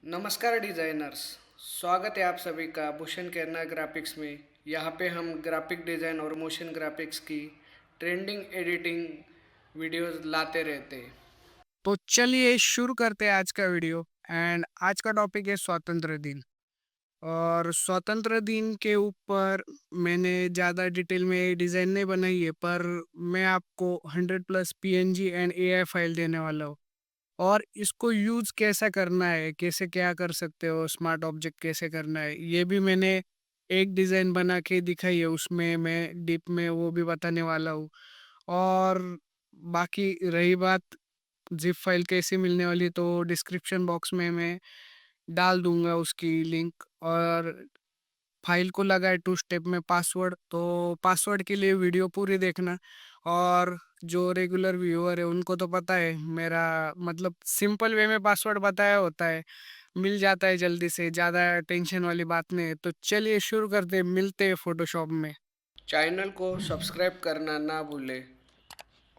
नमस्कार डिज़ाइनर्स। स्वागत है आप सभी का भूषण केरना ग्राफिक्स में। यहाँ पे हम ग्राफिक डिज़ाइन और मोशन ग्राफिक्स की ट्रेंडिंग एडिटिंग वीडियोस लाते रहते हैं। तो चलिए शुरू करते हैं आज का वीडियो। एंड आज का टॉपिक है स्वतंत्र दिन। और स्वतंत्र दिन के ऊपर मैंने ज़्यादा डिटेल में डिज़ाइन नहीं बनाई है, पर मैं आपको 100+ पीएनजी एंड एआई फाइल देने वाला हूँ। और इसको यूज़ कैसा करना है, कैसे क्या कर सकते हो, स्मार्ट ऑब्जेक्ट कैसे करना है, ये भी मैंने एक डिज़ाइन बना के दिखाई है, उसमें मैं डीप में वो भी बताने वाला हूँ। और बाकी रही बात ज़िप फाइल कैसे मिलने वाली, तो डिस्क्रिप्शन बॉक्स में मैं डाल दूँगा उसकी लिंक। और फाइल को लगा है 2 स्टेप में पासवर्ड, तो पासवर्ड के लिए वीडियो पूरी देखना। और जो रेगुलर व्यूअर है उनको तो पता है, मेरा मतलब सिंपल वे में पासवर्ड बताया होता है, मिल जाता है जल्दी से, ज़्यादा टेंशन वाली बात नहीं है। तो चलिए शुरू करते हैं, मिलते हैं फ़ोटोशॉप में। चैनल को सब्सक्राइब करना ना भूलें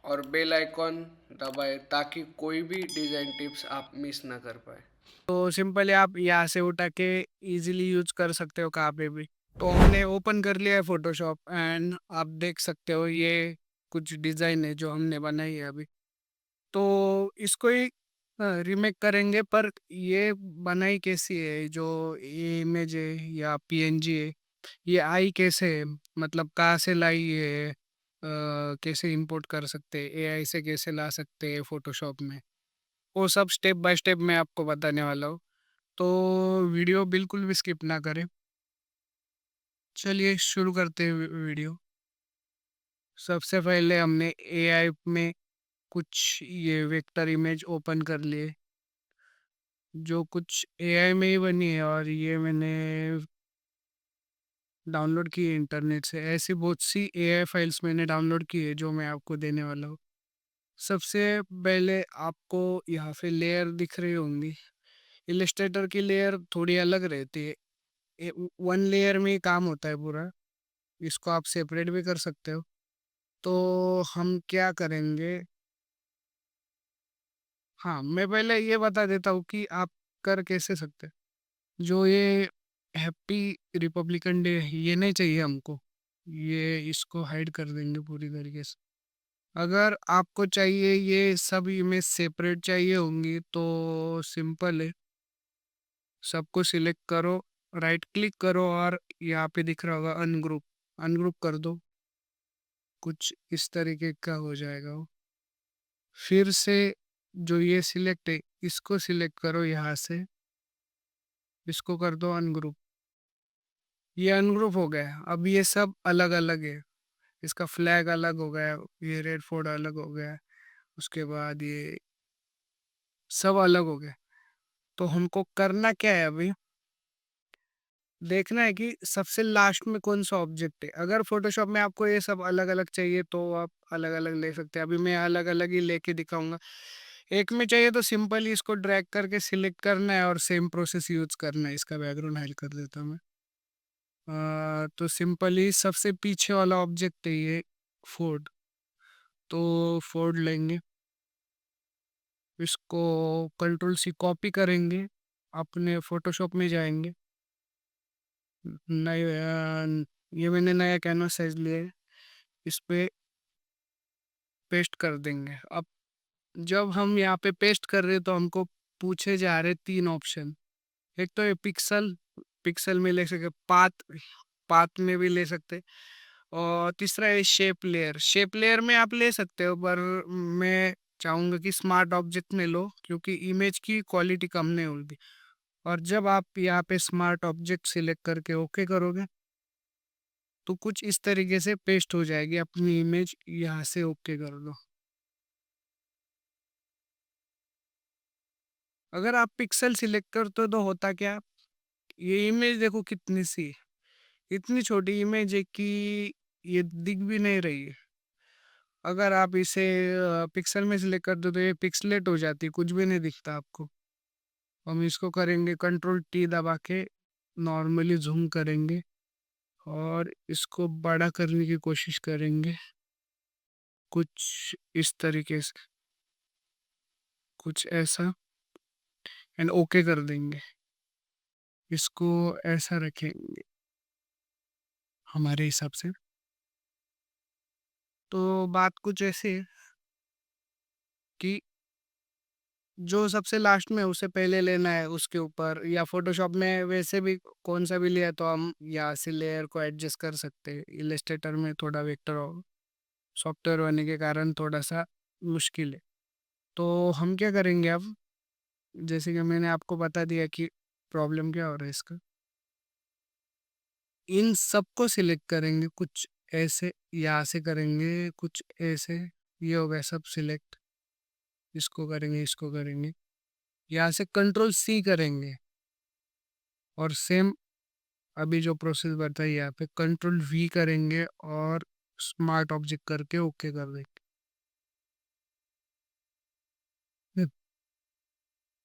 और बेल आइकॉन दबाएं ताकि कोई भी डिज़ाइन टिप्स आप मिस ना कर पाए। तो सिंपली आप यहाँ से उठा के इजीली यूज कर सकते हो कहाँ पे भी। तो हमने ओपन कर लिया है फोटोशॉप, एंड आप देख सकते हो ये कुछ डिज़ाइन है जो हमने बनाई है अभी। तो इसको ही रीमेक करेंगे, पर ये बनाई कैसी है, जो ये इमेज है या पीएनजी है, ये आई कैसे है, मतलब कहाँ से लाई है, कैसे इंपोर्ट कर सकते हैं, एआई से कैसे ला सकते हैं फोटोशॉप में, वो सब स्टेप बाय स्टेप मैं आपको बताने वाला हूँ। तो वीडियो बिल्कुल भी स्किप ना करें। चलिए शुरू करते हैं वीडियो। सबसे पहले हमने एआई में कुछ ये वेक्टर इमेज ओपन कर लिए, जो कुछ एआई में ही बनी है, और ये मैंने डाउनलोड की है इंटरनेट से। ऐसी बहुत सी एआई फाइल्स मैंने डाउनलोड की है जो मैं आपको देने वाला हूँ। सबसे पहले आपको यहाँ पे लेयर दिख रही होंगी। इलस्ट्रेटर की लेयर थोड़ी अलग रहती है, वन लेयर में ही काम होता है पूरा। इसको आप सेपरेट भी कर सकते हो। तो हम क्या करेंगे, हाँ मैं पहले ये बता देता हूँ कि आप कर कैसे सकते हैं। जो ये हैप्पी रिपब्लिकन डे ये नहीं चाहिए हमको, ये इसको हाइड कर देंगे पूरी तरीके से। अगर आपको चाहिए ये सब इमेज सेपरेट चाहिए होंगी, तो सिंपल है, सबको सिलेक्ट करो, राइट क्लिक करो, और यहाँ पे दिख रहा होगा अनग्रुप, अनग्रुप कर दो। कुछ इस तरीके का हो जाएगा वो। फिर से जो ये सिलेक्ट है, इसको सिलेक्ट करो यहाँ से, इसको कर दो अनग्रुप। ये अनग्रुप हो गया। अब ये सब अलग अलग है, इसका फ्लैग अलग हो गया, ये रेड फोर्ड अलग हो गया, उसके बाद ये सब अलग हो गया। तो हमको करना क्या है अभी, देखना है कि सबसे लास्ट में कौन सा ऑब्जेक्ट है। अगर फोटोशॉप में आपको ये सब अलग अलग चाहिए तो आप अलग अलग ले सकते हैं। अभी मैं अलग अलग ही लेके दिखाऊंगा। एक में चाहिए तो सिंपली इसको ड्रैग करके सिलेक्ट करना है और सेम प्रोसेस यूज करना है। इसका बैकग्राउंड हाइड कर देता हूँ मैं। तो सिंपली सबसे पीछे वाला ऑब्जेक्ट है ये फोर्ड। तो फोर्ड लेंगे, इसको कंट्रोल सी कॉपी करेंगे, अपने फोटोशॉप में जाएंगे। नए ये मैंने नया कैनवास साइज लिया है, इस पे पेस्ट कर देंगे। अब जब हम यहाँ पे पेस्ट कर रहे हैं तो हमको पूछे जा रहे 3 ऑप्शन। एक तो ये पिक्सल, पिक्सल में ले सकते, पाथ, पाथ में भी ले सकते। और तीसरा है शेप लेयर। शेप लेयर में आप ले सकते हो, पर मैं चाहूंगा कि स्मार्ट ऑब्जेक्ट में लो, क्योंकि इमेज की क्वालिटी कम नहीं होगी। और जब आप यहाँ पे स्मार्ट ऑब्जेक्ट सिलेक्ट करके ओके करोगे, तो कुछ इस तरीके से पेस्ट हो जाएगी अपनी इमेज। यहाँ से ओके कर दो। अगर आप पिक्सल सिलेक्ट करते हो तो होता क्या, ये इमेज देखो कितनी सी है। इतनी छोटी इमेज है कि ये दिख भी नहीं रही है। अगर आप इसे पिक्सल में सिलेक्ट कर दो तो ये पिक्सलेट हो जाती है, कुछ भी नहीं दिखता आपको। हम इसको करेंगे कंट्रोल टी दबा के, नॉर्मली जूम करेंगे और इसको बड़ा करने की कोशिश करेंगे, कुछ इस तरीके से, कुछ ऐसा। एंड ओके कर देंगे। इसको ऐसा रखेंगे हमारे हिसाब से। तो बात कुछ ऐसे है कि जो सबसे लास्ट में उसे पहले लेना है उसके ऊपर, या फोटोशॉप में वैसे भी कौन सा भी लिया तो हम यहाँ से लेयर को एडजस्ट कर सकते हैं। इलस्ट्रेटर में थोड़ा वेक्टर सॉफ्टवेयर होने के कारण थोड़ा सा मुश्किल है। तो हम क्या करेंगे अब, जैसे कि मैंने आपको बता दिया कि प्रॉब्लम क्या हो रहा है इसका, इन सबको सिलेक्ट करेंगे कुछ ऐसे, यहाँ से करेंगे कुछ ऐसे, ये हो गया सब सिलेक्ट। इसको करेंगे, इसको करेंगे, यहाँ से कंट्रोल सी करेंगे, और सेम अभी जो प्रोसेस बताई यहाँ पे कंट्रोल वी करेंगे और स्मार्ट ऑब्जेक्ट करके ओके कर देंगे।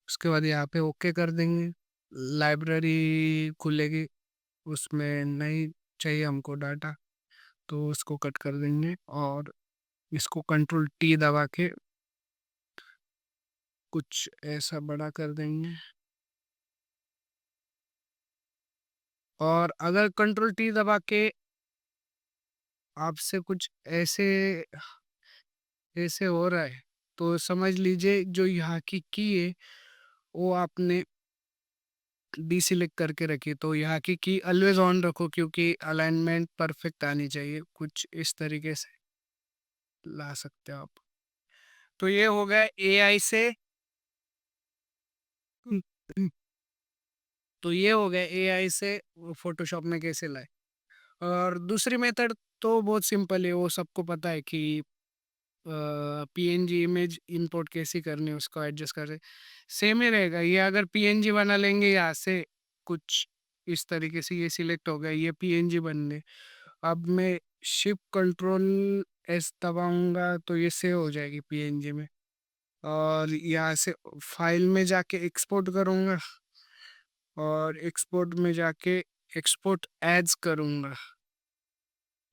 उसके बाद यहाँ पे ओके कर देंगे, लाइब्रेरी खुलेगी, उसमें नहीं चाहिए हमको डाटा, तो उसको कट कर देंगे और इसको कंट्रोल टी दबा के कुछ ऐसा बड़ा कर देंगे। और अगर कंट्रोल टी दबा के आपसे कुछ ऐसे ऐसे हो रहा है तो समझ लीजिए जो यहाँ की है वो आपने डीसिलेक्ट करके रखी, तो यहाँ की ऑलवेज ऑन रखो क्योंकि अलाइनमेंट परफेक्ट आनी चाहिए। कुछ इस तरीके से ला सकते हो आप। तो ये हो गया एआई से तो ये हो गया एआई से फोटोशॉप में कैसे लाए। और दूसरी मेथड तो बहुत सिंपल है, वो सबको पता है कि पीएनजी इमेज इंपोर्ट कैसी करनी है, उसको एडजस्ट कर सेम ही रहेगा। ये अगर पीएनजी बना लेंगे यहाँ से कुछ इस तरीके से, ये सिलेक्ट हो गया, ये पीएनजी बन गए। अब मैं शिफ्ट कंट्रोल एस दबाऊंगा तो ये सेव हो जाएगी पीएनजी में, और यहाँ से फाइल में जाके एक्सपोर्ट करूँगा, और एक्सपोर्ट में जाके एक्सपोर्ट एड्स करूँगा,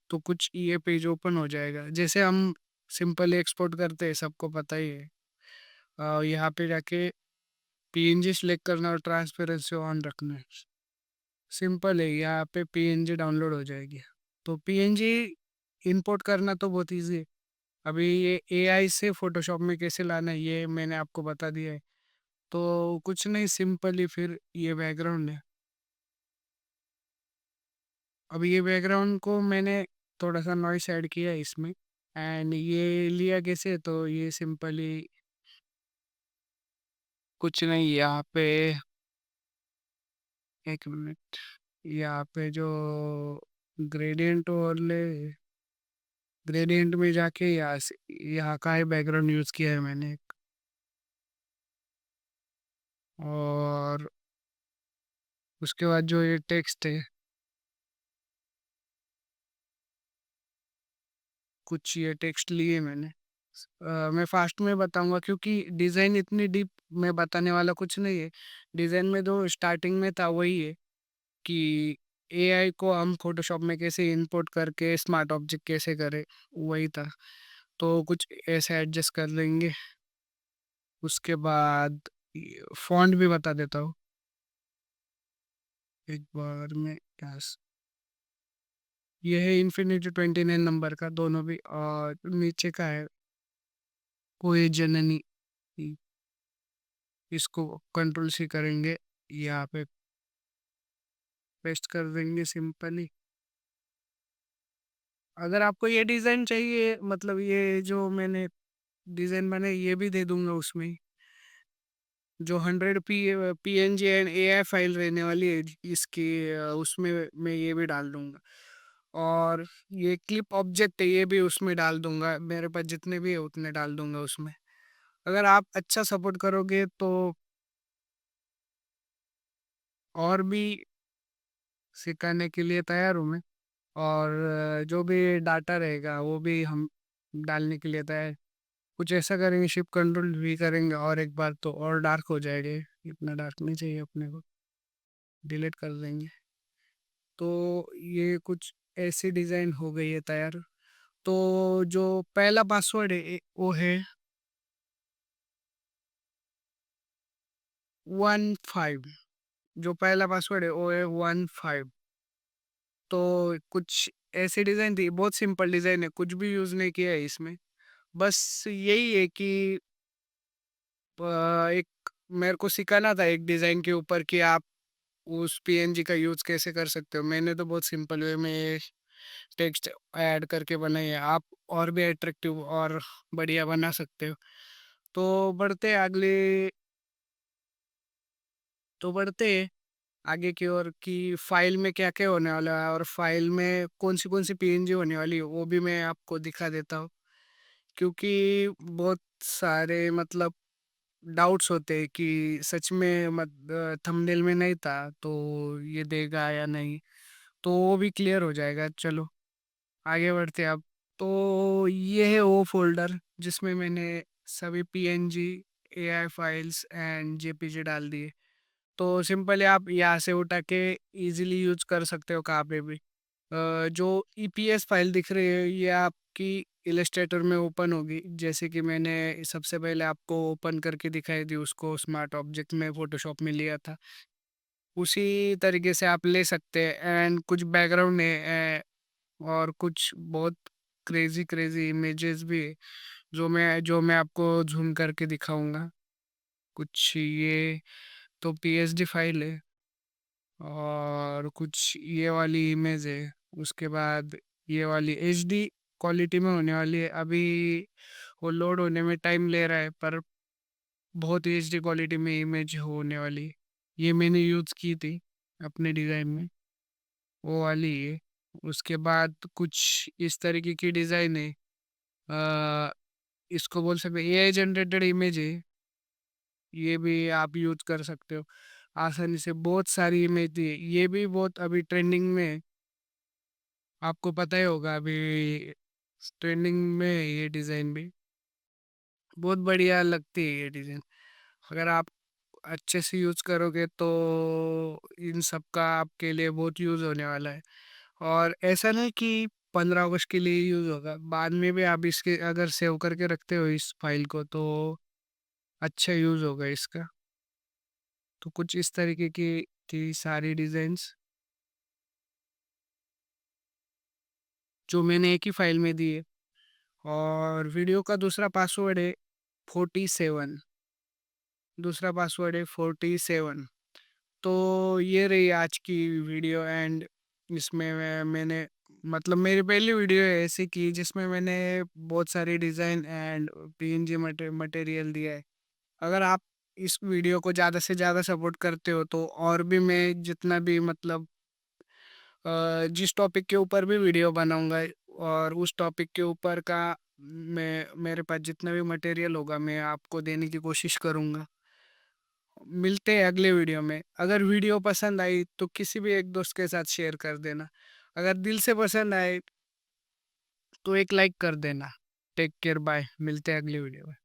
तो कुछ ये पेज ओपन हो जाएगा जैसे हम सिंपल एक्सपोर्ट करते हैं, सबको पता ही है। यहाँ पे जाके पीएनजी सिलेक्ट करना और ट्रांसपेरेंसी ऑन रखना है। सिंपल है, यहाँ पे पीएनजी डाउनलोड हो जाएगी। तो पीएनजी इंपोर्ट करना तो बहुत इजी है। अभी ये एआई से फोटोशॉप में कैसे लाना है ये मैंने आपको बता दिया है। तो कुछ नहीं, सिंपल ही फिर ये बैकग्राउंड है। अब ये बैकग्राउंड को मैंने थोड़ा सा नॉइस ऐड किया है इसमें, एंड ये लिया कैसे, तो ये सिंपली कुछ नहीं, यहाँ पे एक मिनट, यहाँ पे जो ग्रेडियंट ओवरले, ग्रेडियंट में जाके यहाँ से यहाँ का ही बैकग्राउंड यूज किया है मैंने। और उसके बाद जो ये टेक्स्ट है, कुछ ये टेक्स्ट लिए मैंने। मैं फास्ट में बताऊंगा क्योंकि डिज़ाइन इतनी डीप मैं बताने वाला कुछ नहीं है। डिज़ाइन में जो स्टार्टिंग में था वही है कि एआई को हम फोटोशॉप में कैसे इंपोर्ट करके स्मार्ट ऑब्जेक्ट कैसे करें, वही था। तो कुछ ऐसे एडजस्ट कर लेंगे। उसके बाद फॉन्ट भी बता देता हूँ एक बार में। यस, ये है इन्फिनिटी 29 नंबर का, दोनों भी। और नीचे का है कोई जननी, इसको कंट्रोल सी करेंगे, यहाँ पे पेस्ट कर देंगे सिंपली। अगर आपको ये डिज़ाइन चाहिए, मतलब ये जो मैंने डिज़ाइन बनाई ये भी दे दूंगा उसमें, जो 100 पीएनजी एंड एआई फाइल रहने वाली है इसकी, उसमें मैं ये भी डाल दूंगा। और ये क्लिप ऑब्जेक्ट है ये भी उसमें डाल दूंगा, मेरे पास जितने भी है उतने डाल दूंगा उसमें। अगर आप अच्छा सपोर्ट करोगे तो और भी सिखाने के लिए तैयार हूँ मैं। और जो भी डाटा रहेगा वो भी हम डालने के लिए तैयार। कुछ ऐसा करेंगे, शिफ्ट कंट्रोल भी करेंगे और एक बार तो और डार्क हो जाएगा। इतना डार्क नहीं चाहिए अपने को, डिलीट कर देंगे। तो ये कुछ ऐसी डिज़ाइन हो गई है तैयार। तो जो पहला पासवर्ड है वो है 15 जो पहला पासवर्ड है वो है 15। तो कुछ ऐसी डिज़ाइन थी, बहुत सिंपल डिज़ाइन है, कुछ भी यूज़ नहीं किया है इसमें। बस यही है कि एक मेरे को सिखाना था एक डिज़ाइन के ऊपर कि आप उस पीएनजी का यूज़ कैसे कर सकते हो। मैंने तो बहुत सिंपल वे में टेक्स्ट ऐड करके बनाई है, आप और भी अट्रैक्टिव और बढ़िया बना सकते हो। तो बढ़ते हैं अगले तो बढ़ते हैं आगे की ओर कि फाइल में क्या-क्या होने वाला है और फाइल में कौन सी पीएनजी होने वाली है, वो भी मैं आपको दिखा देता हूँ। क्योंकि बहुत सारे मतलब डाउट्स होते हैं कि सच में थंबनेल में नहीं था, तो ये देगा या नहीं? तो वो भी क्लियर हो जाएगा। चलो, आगे बढ़ते हैं अब। तो ये है वो फ़ोल्डर जिसमें मैंने सभी PNG, AI files and JPG डाल दिए। तो सिंपली आप यहाँ से उठा के इजीली यूज़ कर सकते हो कहाँ पे भी। जो ईपीएस फाइल दिख रही है ये आपकी इलस्ट्रेटर में ओपन होगी, जैसे कि मैंने सबसे पहले आपको ओपन करके दिखाई थी, उसको स्मार्ट ऑब्जेक्ट में फ़ोटोशॉप में लिया था। उसी तरीके से आप ले सकते हैं एंड कुछ बैकग्राउंड है और कुछ बहुत क्रेज़ी इमेजेस भी है, जो मैं आपको ज़ूम करके दिखाऊँगा। कुछ ये तो पीएसडी फाइल है और कुछ ये वाली इमेज है। उसके बाद ये वाली एचडी क्वालिटी में होने वाली है। अभी वो लोड होने में टाइम ले रहा है, पर बहुत ही एचडी क्वालिटी में इमेज होने वाली है। ये मैंने यूज़ की थी अपने डिज़ाइन में, वो वाली है। उसके बाद कुछ इस तरीके की डिज़ाइन है। अ, इसको बोल सकते हैं एआई जनरेटेड इमेज है। ये भी आप यूज़ कर सकते हो आसानी से। बहुत सारी इमेज थी, ये भी बहुत अभी ट्रेंडिंग में है। आपको पता ही होगा अभी ट्रेंडिंग में है ये डिज़ाइन भी। बहुत बढ़िया लगती है ये डिज़ाइन। अगर आप अच्छे से यूज़ करोगे तो इन सब का आपके लिए बहुत यूज़ होने वाला है। और ऐसा नहीं कि 15 अगस्त के लिए यूज़ होगा, बाद में भी आप इसके अगर सेव करके रखते हो इस फाइल को तो अच्छा यूज़ होगा इसका। तो कुछ इस तरीके की थी सारी डिज़ाइन्स जो मैंने एक ही फाइल में दी है। और वीडियो का दूसरा पासवर्ड है 47। दूसरा पासवर्ड है 47। तो ये रही आज की वीडियो एंड इसमें मैंने मतलब मेरी पहली वीडियो है ऐसी की जिसमें मैंने बहुत सारी डिज़ाइन एंड पीएनजी मटेरियल दिया है। अगर आप इस वीडियो को ज़्यादा से ज़्यादा सपोर्ट करते हो तो और भी मैं जितना भी मतलब जिस टॉपिक के ऊपर भी वीडियो बनाऊंगा और उस टॉपिक के ऊपर का मैं मेरे पास जितना भी मटेरियल होगा मैं आपको देने की कोशिश करूंगा। मिलते हैं अगले वीडियो में। अगर वीडियो पसंद आई तो किसी भी एक दोस्त के साथ शेयर कर देना। अगर दिल से पसंद आए तो एक लाइक कर देना। Take care, bye. मिलते हैं अगली वीडियो में।